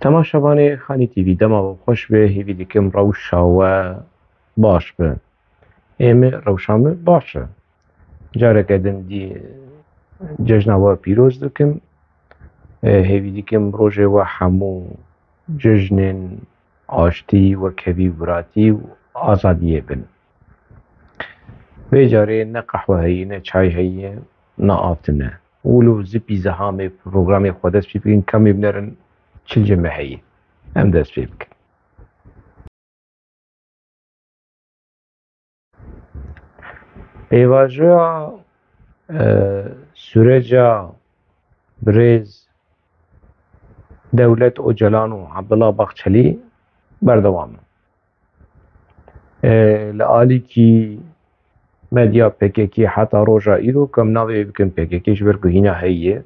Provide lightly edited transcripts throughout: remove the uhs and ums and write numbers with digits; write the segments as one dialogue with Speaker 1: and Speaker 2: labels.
Speaker 1: تەماشەوانێ خانی تیوی دەماوە خۆش بێ هیوی دیکەم ڕەوشاوە باش بن ئێمە ڕەوشامە باشە جارێکە دەمدی جەژناوە پیرۆز دکم هێوی دیکەم ڕۆژێوە هەموو جژنێن ئاشتی وەکەوی وراتی و ئازادیە بن بێجارێ نە قەحوە هەیە نە چای هەیە نە ئاتنە ولو زپی زەهامێ پرۆگرامی خۆ دەست پێ بکەین کەمی بنەرن چلجمە هەیە ئەم دەست پێ بکەن پێواژەیە سورەجا برێز دەولەت ئۆجەلان و عەبدوڵڵا باخچەلی بەردەوامن لە ئالیکی مەدیا پێکێکی حتا ڕۆژا ئیرۆ کەم ناوێ بکەن پێکێکیش بەرگوهینە هەیە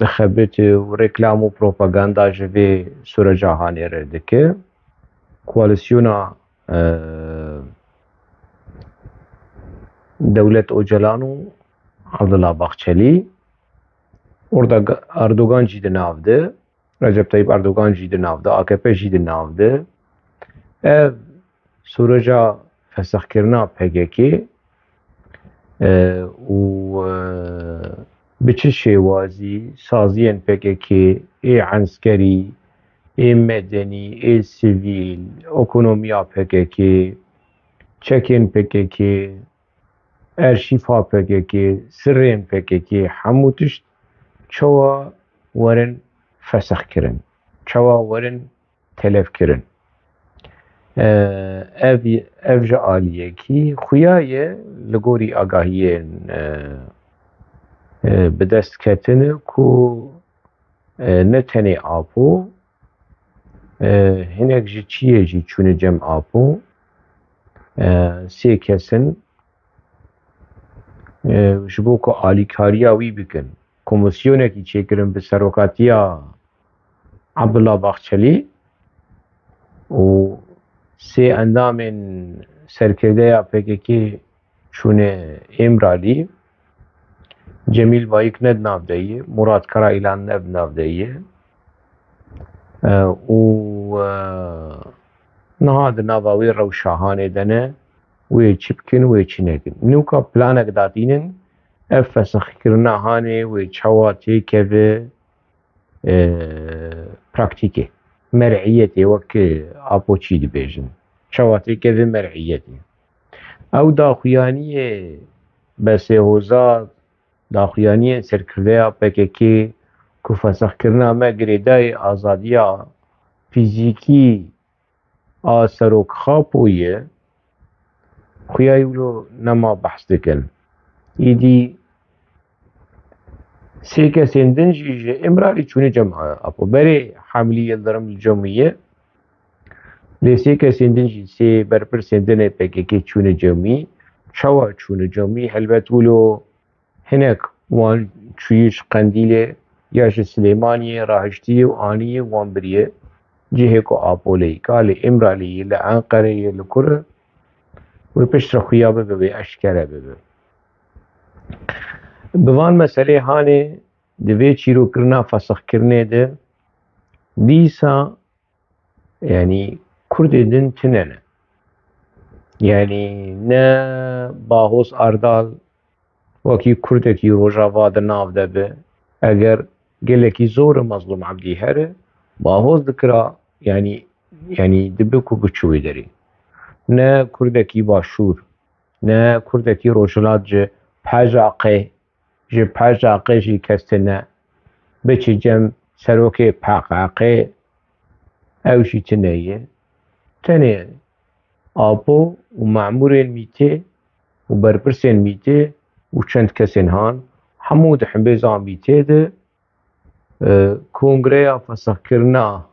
Speaker 1: دەخەبێت و ڕێکلام و پرۆپاگاندا ji vê سورەجا هانێرە dike koalisyona Devlet Öcalan û Abdullah Baxçelî orada Erdogan jî di nav de Recep Tayyip Erdogan jî di nav de AKP jî di nav de ev Sureca fesexkirina PKK û bi çi şêwazî saziyên PKK ê enskerî ê medenî ê sivîl ekonomiya PKK çekên PKK erşîfa PKK sirrên PKK hemû tişt çawa werin fesexkirin çawa werin telefkirin ev ji aliyekî xuya ye li gorî agahiyên bi destketin ku ne tenê apû hinek ji çiyê jî çûne cem apû sê kesin ji bo ku alîkariya wî bikin komisyonekî çêkirin bi serokatiya Abdullah Baxçelî û sê endamên serkirdeya PKK çûne Êmralî Cemîl Bayik ne di nav de yê Murad Karailan ne di nav de yê û niha di nava wê rewşahanê de ne wê çi bikin wê çi nekin nûka planek datînin ev fesexkirina hanê wê çawa têkeve praktîkê mer'iyetê wek apoçî dibêjin çawa têkeve mer'iyetê ew daxuyaniyê besêhozat daxuyaniyên serkirdeya PKK ku fesexkirina me girêdayê azadiya fîzîkî a serokxapû ye xuya wilo nema behs dikin îdî sê kesên din jî ji Êmralî çûne cem apû berê Hemilî Yıldırım li Cemû ye lê sê kesên din jî sê berpirsên dinê PKK çûne cemî çawa çûne cemî helbet wilo hinek wan çûyî ji Qendîlê ya ji Silêmaniyê rahiştiye û aniyê wan biriye cihê ku apolê ka li Êmralî li Enqereyê li kur wê piştre xuya bibe wê eşkere bibe bi van meselê hanê di vê çîrokirina fesexkirinê de dîsa yanî Kurdê din tune ne yanî ne Bahoz Erdal wekî Kurdekî Rojava di nav de be eger gelekî zor mezlûm Ebdî here Bahoz dikira yanî dibe ku biçû wê derê ne Kurdekî Başûr ne Kurdekî Rojhilat ji Pejaqê ji Pejaqê jî kes tune biçe cem serokê PKK ew jî tune ye tenê apû û memûrên mîtê û berpirsên mîtê û çend kesên han hemû di himbêza mîtê de kongreya fesexkirina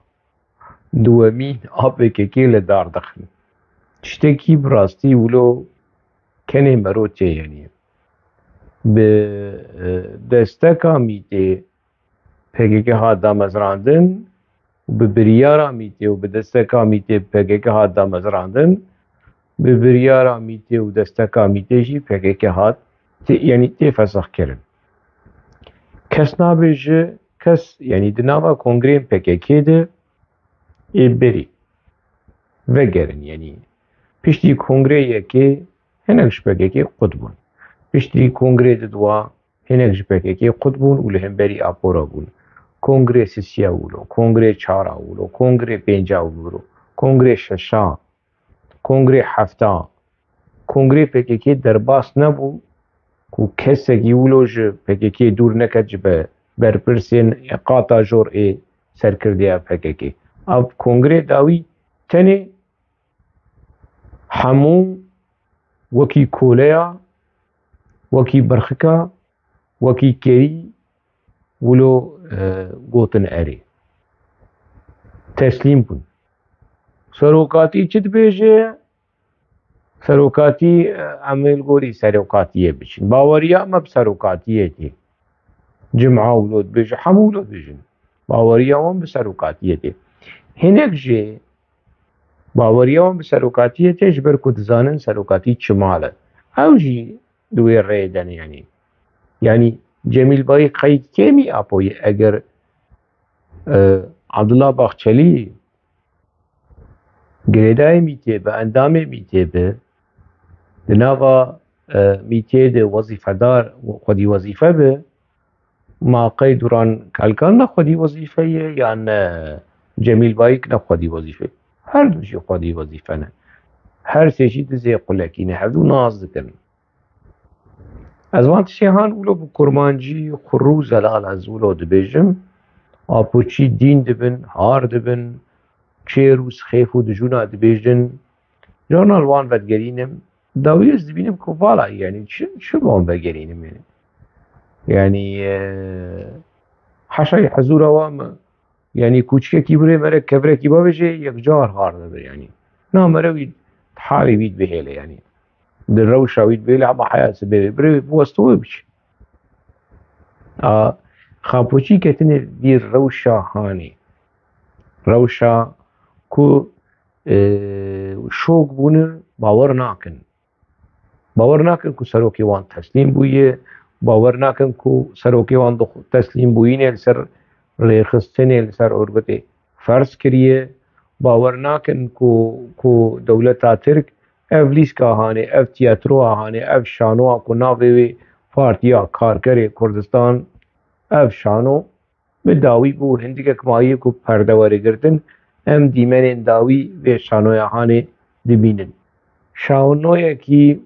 Speaker 1: duwemîn a PKK li dar dixin tiştekî bi rastî wilo kenê merotê yenî bi desteka mîtê PKK hat damezrandin bi biryara mîtê û bi desteka mîtê PKK hat damezrandin bi biryara mîtê û desteka mîtê jî PKK hat yanî tê fesexkirin kes nabe ji کس یعنی دناوا کنگره PKK ده بری وگرن یعنی پشتی کنگره یکی هنگش PKK قطبون پشتی کنگره دوا هنگش PKK قطبون و لهم بری آپورا بون کنگره سیسیا ولو کنگره چارا ولو کنگره پنجا ولو کنگره ششا کنگره هفتا کنگره PKK درباس نبو کو کسکی ولوج PKK دور نکد جبه برپرسین قاطع جور سرکردیا PKK اب کنگره داوی تنه همو وکی کولیا وکی برخکا وکی کری ولو گوتن اری تسلیم بون سروکاتی چت بیجه سروکاتی عمل گوری سروکاتیه بچین باوریا مب سروکاتیه تی جمعه ولود بیجه همو ولود بیجن باوریا هم بسروکاتیه تی هنک جه باوریا هم بسروکاتیه تی جبر کد زانن سروکاتی چماله او جی دوی ریدن یعنی جمیل بای قید کمی اپوی اگر عبدالله باخچلی گریدای میته به اندام میته به دناوا میته ده وظیفه دار خودی وظیفه به ما قید دوران کلکان نه خودی وظیفه یا نه جمیل بایک نه خودی وظیفه هر دوشی خودی وظیفه نه هر سیشی دزی قلکی نه هر دو ناز دکن از وقت شیهان اولو با کرمانجی خرو زلال از اولو دبیجم آپوچی دین دبن هار دبن چه روز خیفو دجونا دبیجن جانال وان ودگرینم داویز دبینم که والا یعنی چه وان ودگرینم یعنی حشای حضور وام یعنی کوچکه کی بره مره کبره کی باشه یک جار هار دبر یعنی نه مره وید حالی وید بهله یعنی در روشا وید بهله اما حیات بره بوستوه بشه خاپوچی کتنه بیر روشا هانی روشا کو شوق بونه باور ناکن کو سروکی وان تسلیم بویه باور ناکن کو سروکی وان تسلیم بوینه سر ریخستنه سر عربت فرض کریه باور ناکن کو دولتا ترک اولیس کا هانه اف تیاترو هانه اف شانو کو ناوی پارتیا کارگر کردستان اف شانو به داوی بو هندی که کمایی کو پردواری گردن ام دیمن داوی و شانوی هانه دبینن شانوی کی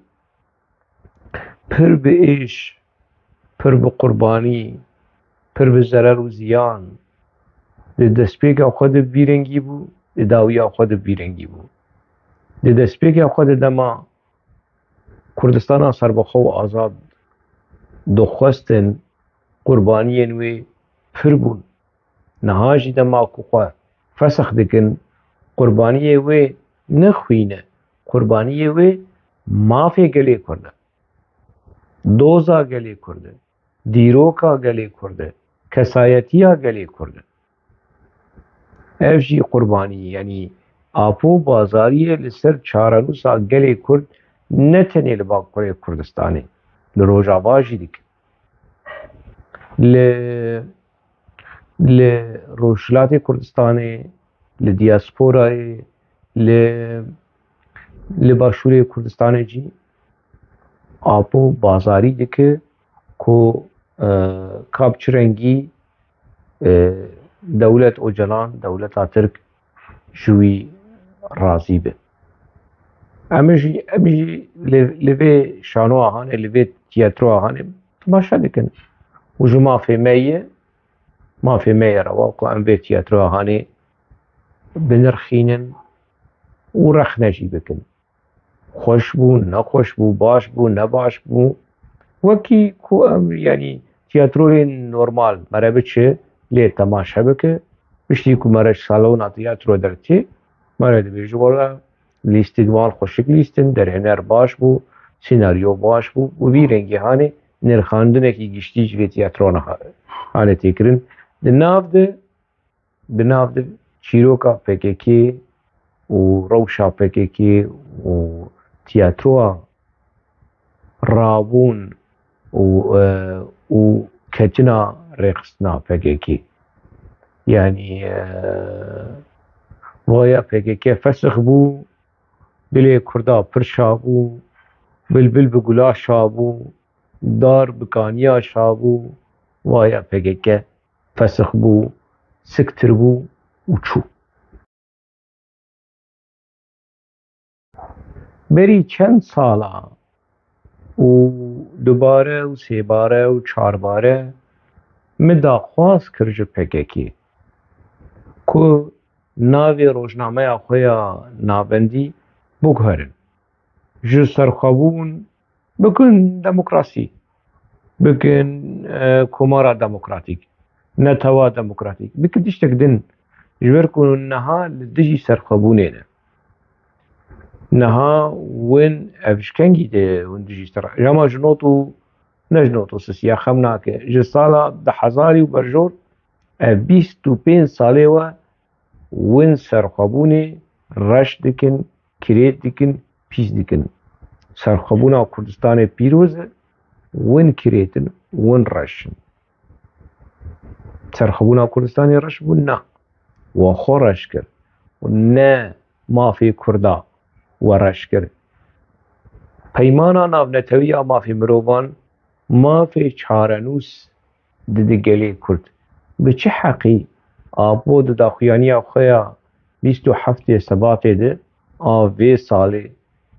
Speaker 1: پر به ایش پر به قربانی پر به ضرر و زیان دستپیک خود بیرنگی بو داوی خود بیرنگی بو دستپیک خود دما کردستان سربخو آزاد دخواستن قربانی نوی پر بون نهاجی دما کو خواه فسخ دکن قربانی وی نخوینه قربانی وی مافی گلی کرده دوزا گلی کرده دیروکا گلی کرده کسایتیا گلی کرده افجی قربانی یعنی آپو بازاری لسر چارنوسا گلی کرد نتنی لباق کره کردستانی لروجاواجی دیکن لروشلات کردستانی لدیاسپورای لباشور کردستانی جی آپو بازاری دیکه کو کابچرنگی دولت اوجلان دولت ترک شوی راضی به امیجی لوی شانو آهانه لوی تیاترو آهانه تماشا دکن و جو ما في مية رواقو ام في تياترو آهانه بنرخینن و رخ نجی بکن خوش بو نخوش بو باش بو نباش بو وکی کو ام یعنی تیاتروی نورمال مره بچه لی تماشا بکه بشتی که مره سالونا تیاترو درتی مره بیجو بولا لیستگمال خوشک لیستن در هنر باش بو سیناریو باش بو و بی رنگی هانه نرخاندنه که گشتیج وی تیاترو هانه تکرن دناف ده چیروکا PKK و روشا PKK و تیاترو رابون و کتنا رێخستنا پێکێکی یعنی وایە پێکێکێ فەسخ بوو دلێ کوردا پڕ شابوو بلبل bi gula şabû dar bi kaniya şabû waya pêkeke fesix bû siktir bû û çû berî çend sala û dubare û sêbare û çarbare min daxwaz kir ji pêkekê ku navê rojnameya xwe ya navendî biguherin ji serxwebûn bikin demokrasî bikin komara demokratîk netewa demokratîk bikin tiştek din ji ber ku niha li dijî serxwebûnê ne niha wên evşkengî de hûn dijî rema ji not û ne ji not û sisiya xem nake ji sala 2000 û berjor ev 25 salê we wên serxwebûnê reş dikin kirêt dikin pîs dikin serxwebûna Kurdistanê pîroz e wên kirêtin wên reşin serxwebûna Kurdistanê reş bû na we xwe reş kir ne mafê Kurda we reş kir peymana navnetewiya mafê mirovan mafê çarenûs dide gelê Kurd bi çi heqî abo di daxuyaniya xwe ya 27 Sebatê de a vê salê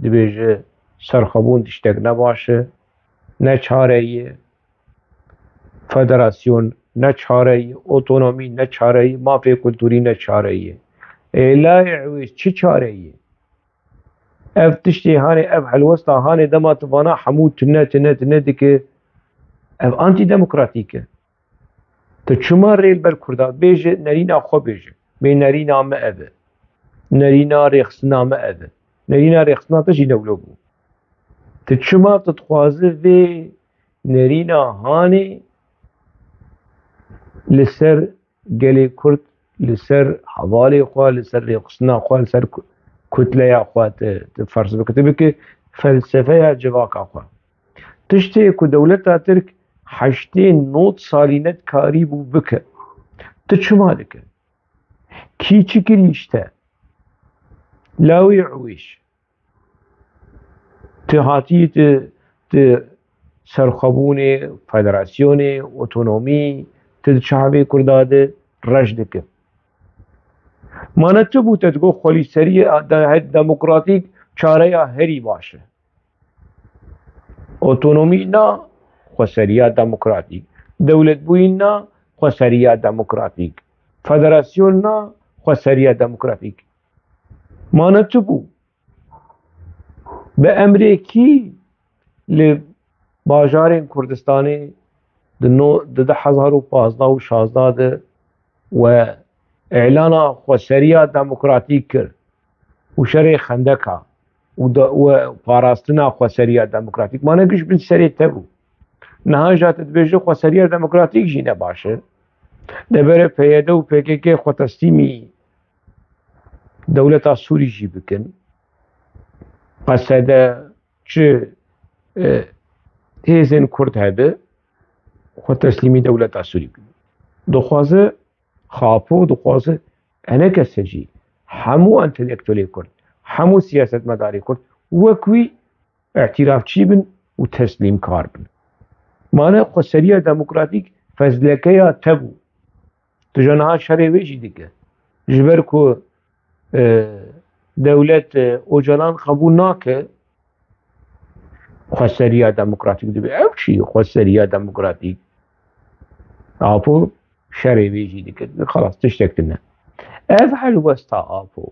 Speaker 1: dibêje serxwebûn tiştek ne baş e ne çare ye federasyon ne çare ye otonomî ne çare ye mafê kulturî ne çare ye êlayê wê çi çare ye ev tiştê hanê ev helwesta hanê dema tivana hemû tune dike ev antîdemokratîk e tu çima rê li ber Kurda bêje nerîna xwe bêje bê nerîna me ev e nerîna rêxistina me ev e nerîna rêxistina te jî newlo bû tu çima tu dixwazî vê nerîna hanê li ser gelê Kurd li ser hevalê xwe li ser rêxistina xwe li ser kutleya xwe tu ferz bike tu bike felsefeya civaka xwe tiştê ku dewleta Tirk heştê not salî netkarî bû bike tu çima dike kî çi kirî îşte lawê ewêş tu hatiyî tu serxwebûnê federasyonê otonomî tu di çavê Kurda de reş dike mane tu bû te digot xwelîseriyê demokratîk çareya herî baş e otonomî na xweseriya demokratîk dewletbûyî na xweseriya demokratîk federasyon na xweseriya demokratîk mane tu bû bi emrê kî li bajarên Kurdistanê di 2015 û 16 de we e'lana xweseriya demokratîk kir û şerê xendeka û parastina xweseriya demokratîk mane giş bin serê te bû niha ja tu dibêje xweseriya demokratîk jî ne baş e deverê PYD û PKK xwetestîmî dewleta Sûrî jî bikin qesede çi hêzên Kurd hebe xwetestîmî dewleta Sûrî bikin dixwaze xapo dixwaze hinek kes jî hemû entelektûlê Kurd hemû siyasetmedarê Kurd wek wî îtirafçî bin û teslîmkar bin mane xweseriya demokratîk fezlekeya te bû tu ji niha şerê wê jî dike ji ber ku dewlet Ocalan qebûl nake xweseriya demokratîk dibe ev çi xweseriya demokratîk apo şerê wê jî dike xelas tiştek din ne ev helwesta apo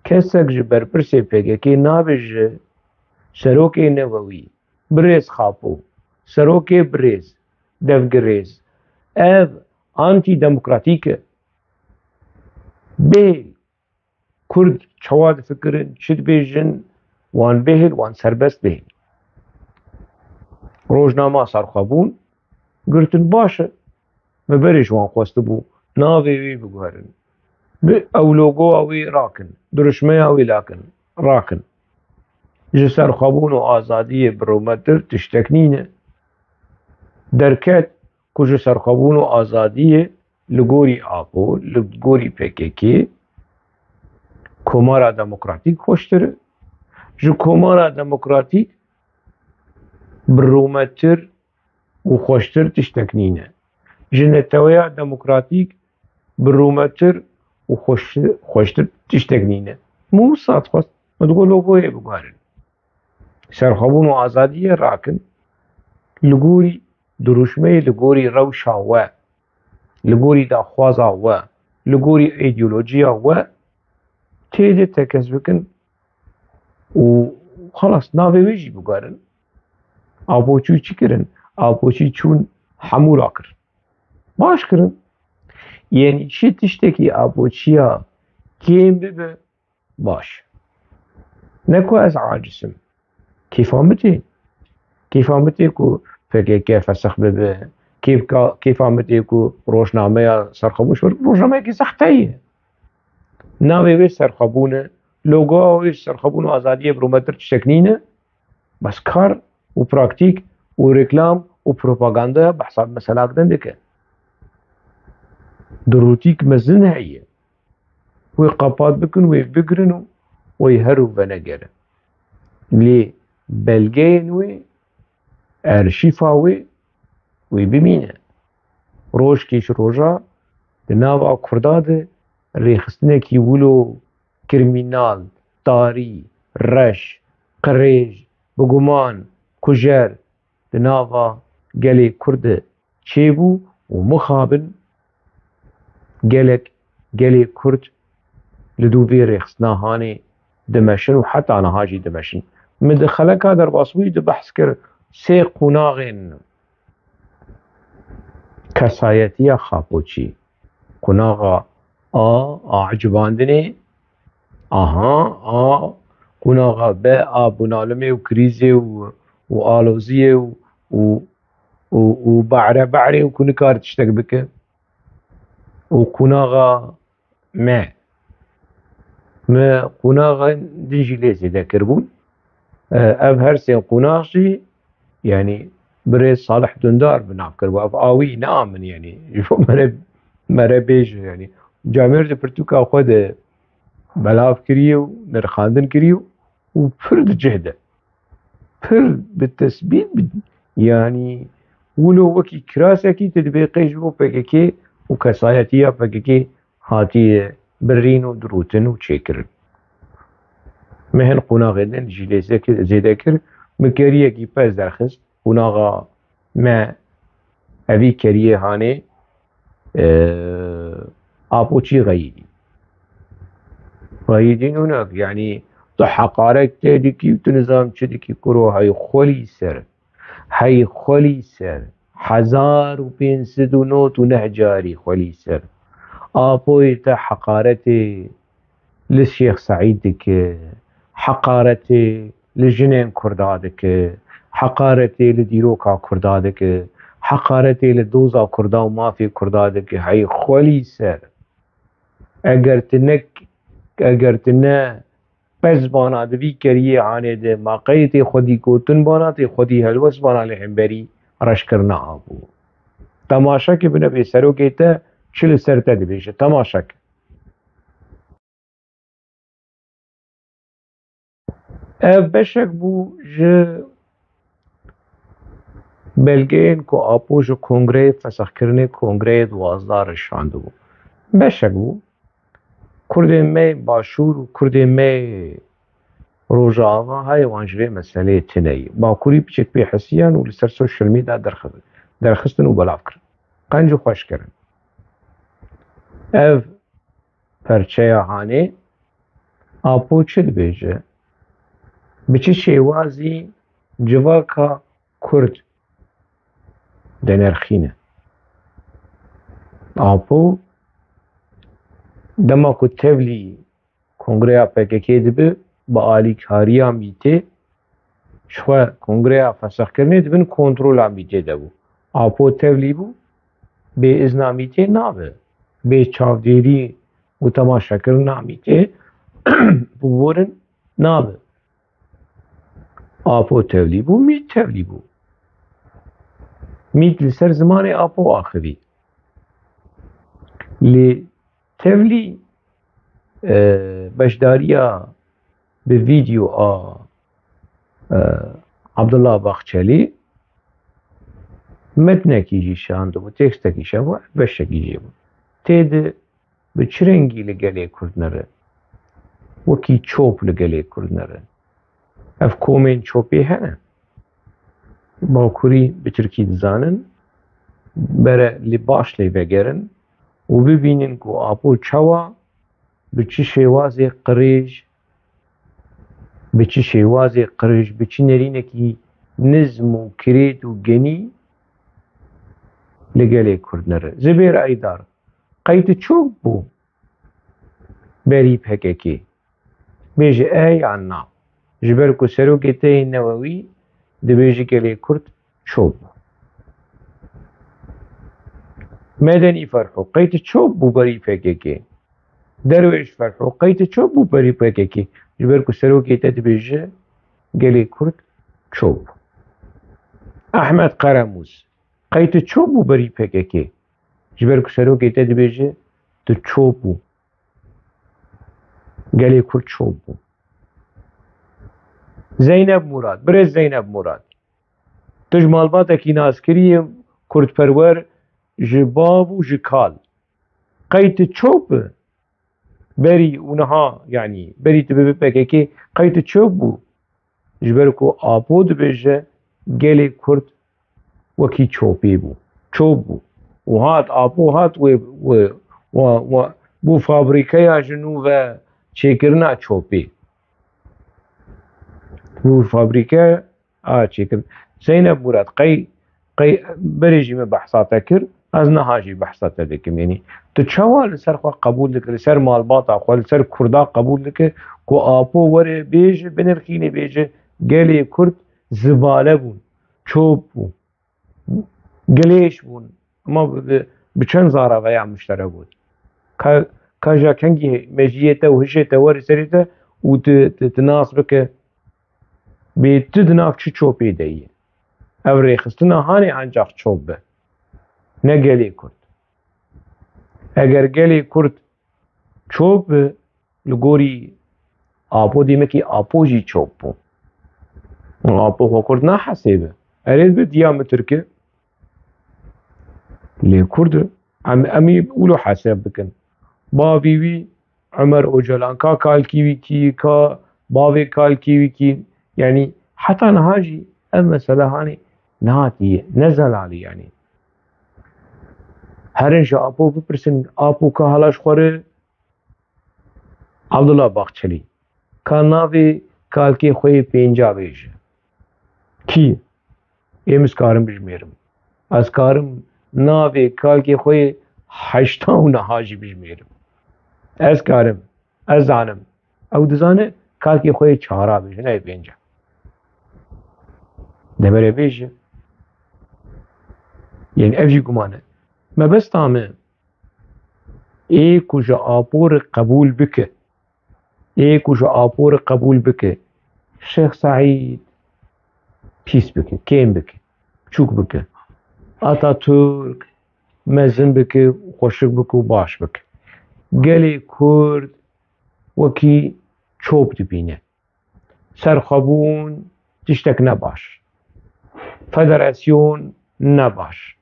Speaker 1: kesek ji berpirsê PKK nabe ji serokê Newewî birêz xapo serokê birêz devgirêz ev antîdemokratîk e bê Kurd çawa difikirin çi dibêjin wan bêhêl wan serbest bêhêl rojnama serxwebûn girtin baş e bi berê ji wan xwestibû navê wê biguherin bi ewlogoya wê rakin duruşmeya wê rakin ji serxwebûn û azadiyê birûmetir tiştek nîne derket کجا سرخابون و آزادی لگوری آپو لگوری PKK کمارا دموکراتیک خوشتره جو کمارا دموکراتیک برومتر و خوشتر تشتکنینه جنتویا دموکراتیک برومتر و خوشتر تشتکنینه مو صاد خواست ما تقول لوگوه بگارن سرخابون و آزادی راکن لگوری دروشمه لگوری روشا و لگوری داخوازا و لگوری ایدئولوژیا و تیجه تکس بکن و خلاص ناوی ویجی بگارن آبوچوی چی کرن؟ آبوچی چون حمولا کرن باش کرن یعنی چی تشتکی آبوچیا کیم ببه باش نکو از عاجزم كيف عمتي كو PKK فسخ ببه كيف عمتي كو روشنامه سرخبوش روشنامه كي سختيه ناوي وي سرخبونه لوگو وي سرخبون و آزادی برومتر تشتكنينه بس كار و براكتيك و ريكلام و بروباغندا بحساب مسألة كدن دكه دروتيك مزن هي وي قاپات بكن وي بگرن وي هرو بنگره لي بلگين وي ارشيفا وي بمينه روش كيش روجا دناوا كرداد ريخستنه كي ولو كرمينال طاري رش قريج بگومان كجر دناوا گلي كرد چيبو ومخابن گلي كرد لدوبي ريخستنا هاني دمشن وحتى انا هاجي دمشن من خلقها در باسوي ده بحث كر سي قناغن كسايتيا خاپوچي قناغا عجباندني قناغا با بنالمي وكريزي وآلوزية وبعري وكونكار تشتك بك وقناغا ما قناغا دنجي ليزي ذاكر بون اف هرسي قناغي يعني بري صالح دندار بنعكر واف آوي نامن يعني يفو مرة بيج يعني جامير دي برتوكا خود بلاف كريو نرخاندن كريو وفرد جهده فرد بالتثبيت يعني ولو وكي كراسكي تدبيقيش بو PKK وكسايتيا PKK هاتي برين ودروتن وشيكرن مهن قناغدن جيلي زيدكر مكريه كي باز درخست قناغا ما أبي كريه هاني آبوچي غيدين هناك يعني حقارك تدكي وتنظام تدكي كرو هاي خولي سر 1509 جاري خولي سر آبويتا حقارتي للشيخ سعيد دك حقارتي لجنين كردادك حقارتي لديروكا كردادك حقارتي لدوزا كردا وما في كردادك هاي خولي سر اگر تنه پس بانا دوی کریه آنه ده ما قیت خودی کوتن بانا تی خودی هلوس بانا لحنبری رش کرنا آبو تماشا که بنا بی سرو که تا چل سرته ده بیشه تماشا که بشک بو جه بلگین که آپو جو کنگره فسخ کرنه کنگره 12 رشانده بو بشک بو کرده می باشور و کرده می روجاوا هاي وانجري مسألة تناي باكوري بچك بي حسيان و لسر سوشل ميدا درخستن و بلاف کرن قنجو خوش کرن اف پرچه هاني آپو چل بیجه بچه شیوازی جواکا کرد دنرخینه آپو دما کو تبلی کنگره PKK دبه با آلیکاریا میته شوه کنگره فسخ کرنه دبن کنترول میته دبو آپو تبلی بو به ازنا میته نابه به چاودیری و تماشا کرنا میته بورن نابه آپو تبلی بو می تبلی بو میت لسر زمان آپو آخوی لی تفلی بشداریا به ویدیو عبدالله باخچلی متنکی جی شاندو و تکستکی شبو بشکی جی بو تید به چرنگی لگلی کرد نره وکی چوب لگلی کرد نره اف کومین چوبی هنه باکوری به ترکی دزانن بره لی باش لی بگرن و ببینن که آپو چوا به چه شوازی قریج به چه شوازی قریج به چه نرینکی نظم و کرید و گنی لگلی کرد نره زبیر ایدار قیت چوب بو بری پککی بیجه ای عنا جبر کو سروکی تی نووی دبیجه گلی کرد چوب مدنی فرحو قیت چوب بو بری پککی درویش فرحو قیت چوب بو بری پککی جبر کو سروکی تی دبیجه گلی کرد چوب احمد قرموز قیت چوب بو بری پککی جبر کو سروکی تی دبیجه تو چوب بو گلی کرد چوب بو زینب مراد برز زینب مراد تجمالبات اکی ناسکری کرد پرور جباب و جکال قیت چوب بری اونها يعني بری تبه بکه قیت چوب بو جبرکو آپود بجه گلی کرد وکی چوبی بو چوب بو و هات آپو هات و بو فابریکه جنوب چیکرنا چوبی بو فابریکه چیکر زینب مراد قی بریجی من بحثاته کر از نهاجی بحثاته دکم یعنی تو چوال سر خوا قبول دکر سر مالباتا خوا سر کردا قبول دکر کو آپو وره بیجه بنرخینه بیجه گلی کرد زباله بون چوب بون گلیش بون اما بچند زاره ویا مشتره بود که جا کنگی مجیته و هشته وره سریته و تناس بکه به تدناف چی چوبی دیه او ریخستنا هانی انجاق چوب به نه گلی کرد اگر گلی کرد چوب به لگوری آپو دیمه که آپو جی چوب بو آپو خو کرد نه حسیبه ارید به دیامتر که لی کرد امی اولو حساب بکن باویوی عمر اوجلان کا کال کیوی کی کا باوی کال کیوی کی يعني حتى نهاجي المسألة هاني نهاتي نزل علي يعني هرنش آپو بپرسن آپو که حالاش خوره عبدالله باخچلی که ناوی کالکی خوی پینجا بیشه کی؟ ایمز کارم بجمیرم از کارم ناوی کالکی خوی 8 نهاجی بجمیرم از کارم از زانم او دزانه کالکی خوی 4 بیشه نه 5 دبره بیشه یعنی افجی گمانه ما بس تامه ای کجا آپور قبول بکه ای کجا آپور قبول بکه شیخ سعید پیس بکه کم بکه چوک بکه آتاتورک مزن بکه خوشک بکه و باش بکه گلی کرد وکی چوب دبینه سرخابون تشتک نباش فدراسیون نباش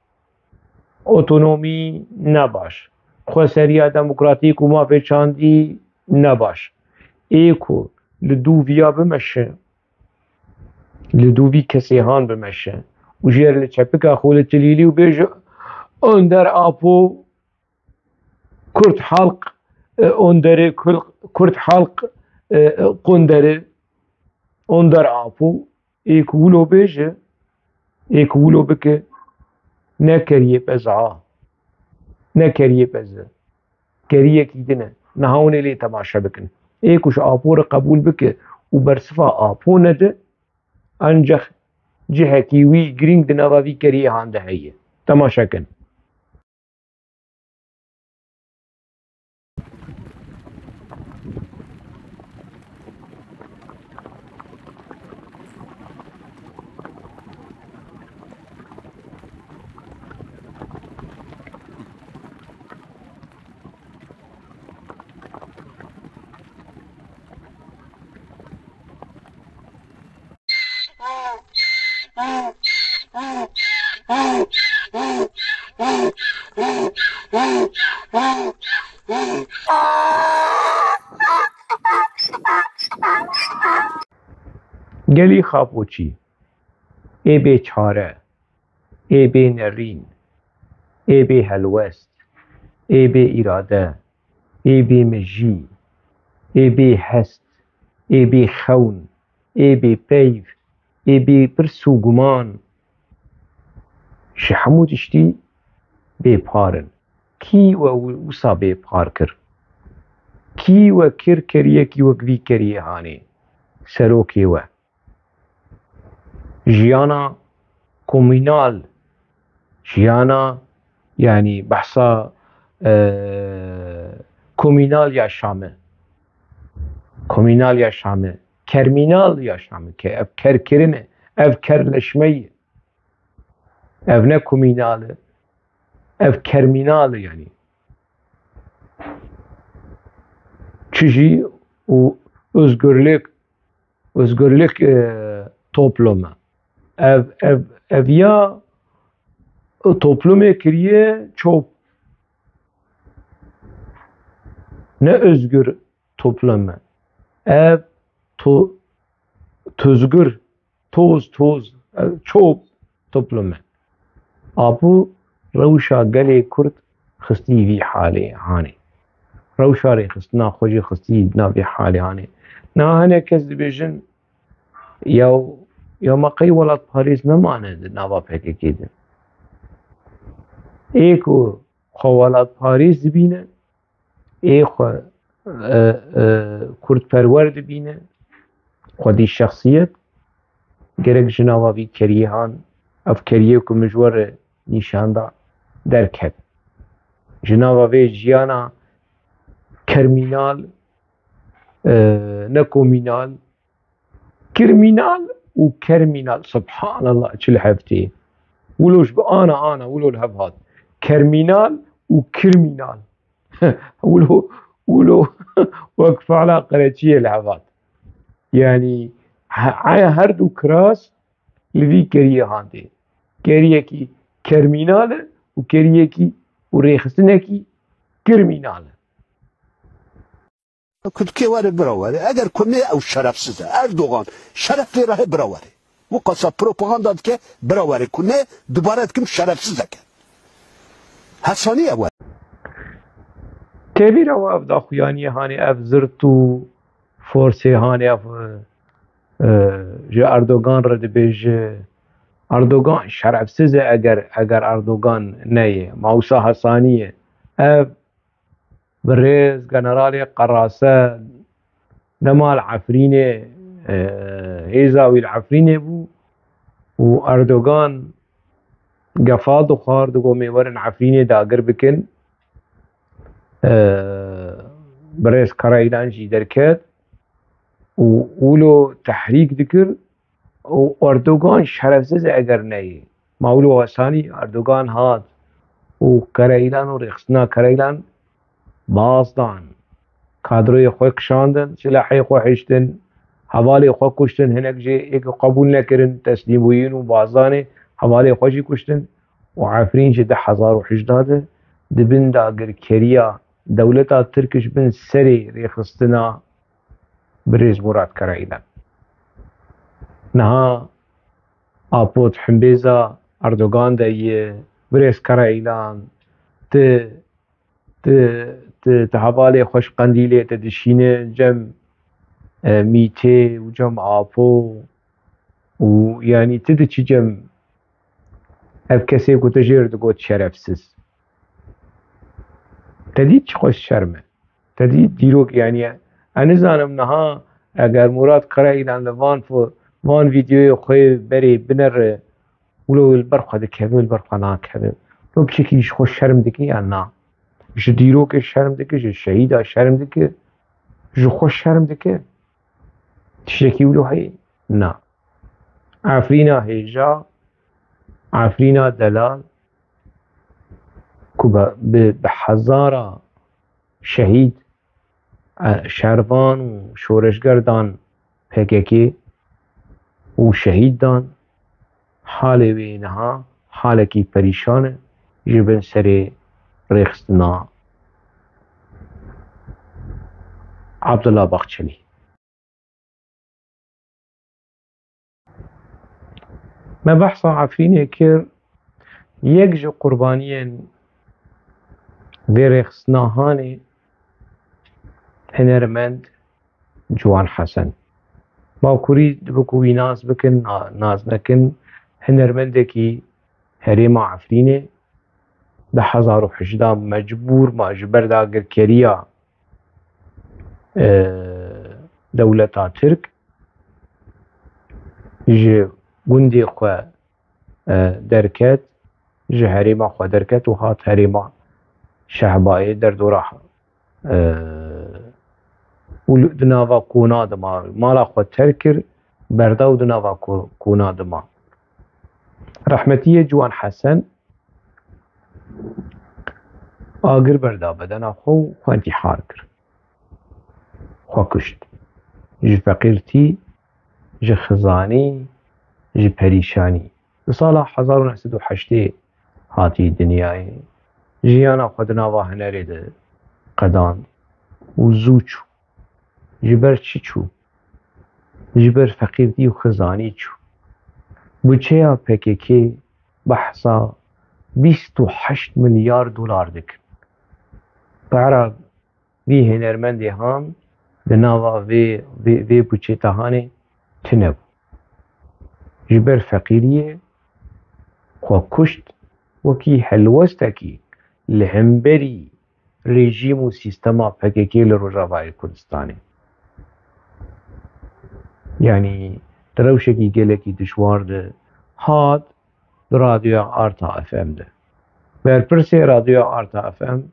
Speaker 1: اتونومی نباش خواسریه دموکراتیک و مافی چاندی نباش ایکو لدوویا بمشه لدووی کسی هان بمشه و جیر لچپکا خول تلیلی و بیجه اندر آپو کرد حلق اندر کرد حلق قندره اندر آپو ایکولو بیجه ایکولو بکه نکریه بزعا نکریه بزه کریه کی دنه نهاونه لی تماشا بکن ایکوش آپو را قبول بکه و برصفا آپو نده انجخ جهه کیوی گرینگ دنواوی کریه هانده هیه تماشا کن گلی خاپوچی ای بیچاره ای بی نرین ای بی هلوست ای بی اراده ای بی مجی ای بی هست ای بی خون ای بی پیف ای بی پرس و گمان ji hemû tiştî bêpar in. Kî we wisa bêpar kir? Kî we kir keriyekî wek vî keriyê hanê? Serokê we. Jiyana komînal, jiyana yanî behsa komînal yaşamı, komînal yaşamı, kermînal yaşamı ke ev kerkirin e, ev kerleşmeyi, ev ne komînalı, ev kermînalı yani. Çiji o özgürlük toplumu. Ev ya toplumu kiriye çok ne özgür toplumu. Ev tozgür toz çok toplumu. Abu rewşa gelê Kurd xistî vî halê hanê. Rewşa rêxistina xwe jî xistî nav vî halê hanê. Na hinek kes dibêjin ya me qey welatparêz nemane di nava PKK de. Ê ku xwe welatparêz dibîne, ê xwe kurdperwer dibîne, xwedî şexsiyet, gerek ji nava vî keriyehan, ev keriyê ku min ji we re nîşan da derkeve. Ji nava vê jiyana kermînal, ne komînal, kirmînal û kermînal. Subhanallah çil heftê. Wilo ji ana wilo li hev hat. Kermînal û kirmînal. Wilo wek feela qereçiyê li hev hat. Yani her du kiras li vî keriyehan de. Keriyekî kermînal e û keriyekî û rêxistinekî kirmînal e.
Speaker 2: Türkiye var birawari. Eğer konu ev şerefsiz Erdoğan şerefli rahi birawari. Bu kasa propaganda ke birawari konu dubaret kim şerefsiz ke. Hasani ev.
Speaker 1: Tevîr ev daxuyaniyê hanê ev zirt û forsê hanê ev ji Erdogan re dibêje Erdogan şerefsiz e eger Erdogan neye. Mawsa Hasaniye ev birêz generalê Qerase nemal Efrînê hêza wî li Efrînê bû û Erdogan gefa dixwar digot me werin Efrînê dagir bikin. Birêz Karayîlan jî derket û wilo tehrîk dikir û Erdogan şerefsiz e eger neyê. Ma wilo Hasanî Erdogan hat û Karayîlan û rêxistina Karayîlan baz dan. Kadroyê xwe kişandin, silahê xwe hêştin, hevalê xwe kuştin, hinek jê êkî qebûl nekirin, teslîm bûyîn û bazdanê hevalê xwe jî kuştin û Efrîn ji 2018 de dibin dagirkeriya dewleta Tirk ji bin serê rêxistina birêz Murad Karayîlan. Niha apod himbêza Erdogan de ye birêz Karayîlan ti hevalê xwe ji qendîlê de dişîne cem mîtê û cem apo û yanî ti diçî cem ev kesê ku te jê re digot şerefsiz. Te dît çi xweş şerm e. Te dît dîrok yanî ez nizanim niha eger Murad Karayîlan li van vîdyoyê xwe berê binere wilo li ber xwe dikeve li ber xwe nakeve. Tu bişekî ji xwe şerm dikî yan na? Ji dîrokê şerm dike, ji şehîda şerm dike, ji xwe şerm dike? Tiştekî wilo heye? Na. Efrîna hêja, Efrîna delal ku bi hezara şehîd şervan û şoreşger dan PKK û şehîd dan halê wê niha halekî perîşan e ji bin serê rêxistina Abdullah Baxçelî. ما بحثا عفرینه کر یک جو قربانیان برخصناهانه هنرمند جوان حسن باوکوری بکوی ناز بکن ناز نکن هنرمندکی هریم عفرینه ده 1018 مجبور مجبر داگر کریا دولتا ترک جه گندی خواه درکت جه هریم خواه درکت و هات هریم شهبایی در دورا و دناوا کونا دما مالا خود ترکر بردا و دناوا کونا دما رحمتی جوان حسن آگر بردا بدنا خو انتحار کر خو کشت جی فقیرتی جی خزانی جی پریشانی سال 1908 هاتی دنیای جیانا خود دناوا هنری ده قدان و زوچو جبر چی چو جبر فقیرتی و خزانی چو بچه ها پکیکی بحثا 28 میلیارد دلار دکن برای وی هنرمندی هم دناوا وی بچه تهانه تنب جبر فقیریه خوا کشت وکی حلوستکی لهمبری رژیم و سیستما پکیکی لروجاوای کردستانی یعنی دروشکی گلکی دشوار ده هاد رادیو آرتا اف ام ده برپرسی رادیو آرتا اف ام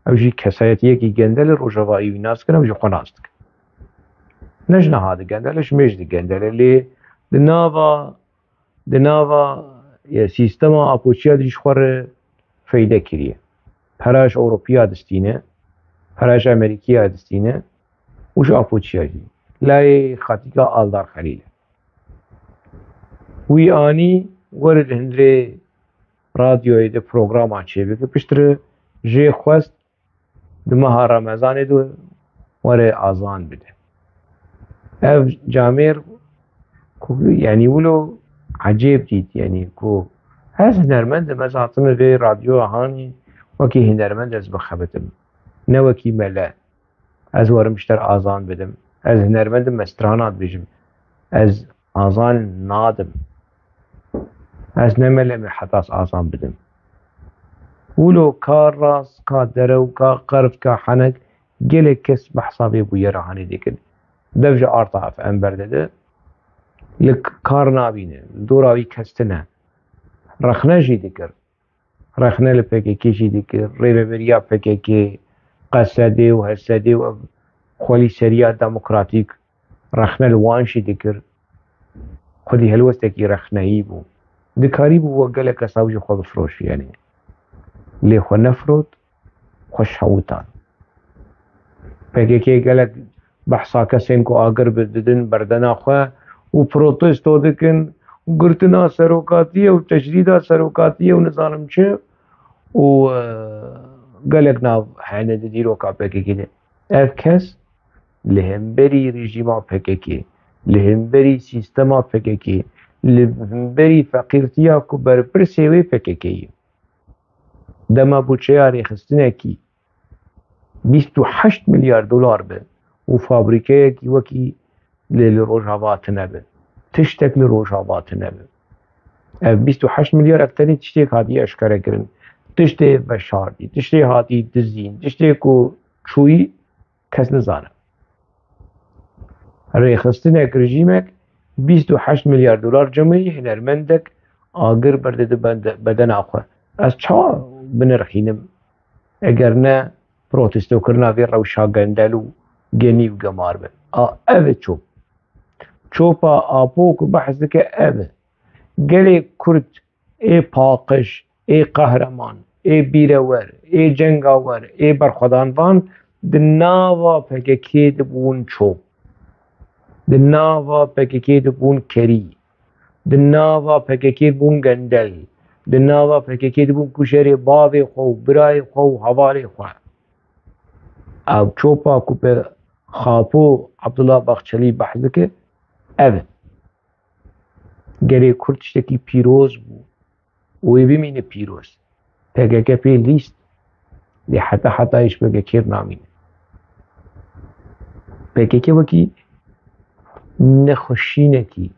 Speaker 1: اوجی کسایتیه کی گندل روجاوایی ناس کنم جو خناست نجنا هاد گندلش مجد گندل لی دناوا یا سیستما اپوچیا دشوار فایده کریه پراش اوروپیا دستینه پراش امریکیا دستینه وش اپوچیا دی لای خطیقه آلدار خلیله وی آنی ورد هندره رادیوی ده پروگرام آچه بکه پشتر جه خواست ده ماه رمضان دو ور آزان بده اف جامیر یعنی ولو عجیب دید یعنی کو هز هنرمند مزاطم به رادیو آهانی وکی هنرمند از بخبتم نه وکی مله از ورمشتر آزان بدم از هنرمند مسترانات بجم از آزان نادم از نمله حتاس آزان بدم ولو کار راس کا درو کا قرف کا حنک گله کس بحسابی بوی رهانی دیکن دفج آرتا اف ام برده لك کار نابینه دوراوی کستنه رخنه جی دیکر رخنه لپکیکی جی دیکر ریبریا پکیکی قصده و حسده و خولی سریع دموکراتیک رخنه لوانشی دیکر خودی هلوستکی رخنهی بو دکاری بو وگل کساوی خود بفروش یعنی لی خو نفرود خوش حوتان پکیکی گلک بحثا کسین کو آگر بددن بردنا خواه و پروتستو دکن و گرتنا سروکاتیه و تشدیدا سروکاتیه و نظارم چه و گلک ناو حینه دیرو کا پکیکی ده اف کس لهمبری رژیما پکیکی لهمبری سیستما پکیکی لهمبری فقیرتیا کو برپرسی وی پکیکی دما بوچه آری خستنه کی 28 میلیارد دلار به و فابریکه کی وکی لروجاوات نبه تشتك لروجاوات نبه 28 میلیارد اکتری تشتك هادی اشکره کرن تشتی بشار دی تشتی هادی دزین تشتی کو چوی کس نزانه ریخستنه رژیمک 28 میلیارد دلار جمعی هنرمندک آگر برده بدن آخواه از چا بنرخینم اگر نه پروتستو کرنا وی روشا گندلو گنی و گمار بن اوه چوب چوبا آپوک و بحث دکه اوه گلی کرد ای پاقش ای قهرمان ای بیرور ای جنگاور ای برخودانوان دناوا پککی دبون چوب دناوا پککی دبون کری دناوا پککی دبون گندل دناوا پککی دبون کشری باوی خو برای خو حوالی خو او چوبا کو پر خاپو عبدالله بخچلی بحث دکه اوه گلی کرد تشتکی پیروز بو وی بمینه پیروز PKK پی لیست دی حتی ایش بگه کیر نامینه PKK وکی نخشینه کی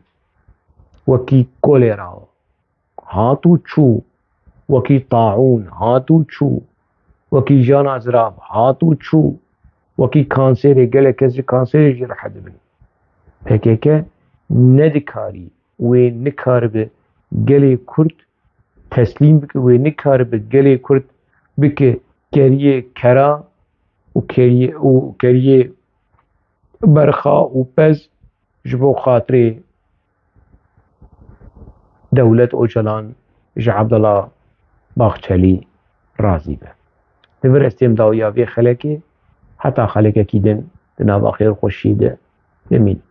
Speaker 1: وکی کولرا هاتو چو وکی طاعون هاتو چو وکی جان ازراف هاتو چو وکی کانسری گله کسی کانسری جی رحد بن PKK ندکاری و نکار به گله کرد تسلیم بکه و نکار به گله کرد بکه کریه کرا و کریه برخا و پز جبو خاطر دولت اوچلان جا عبدالله باغچلی راضی به دور استمداوی خلقی حتی خلقه کی دن دناب آخر خوشیده نمید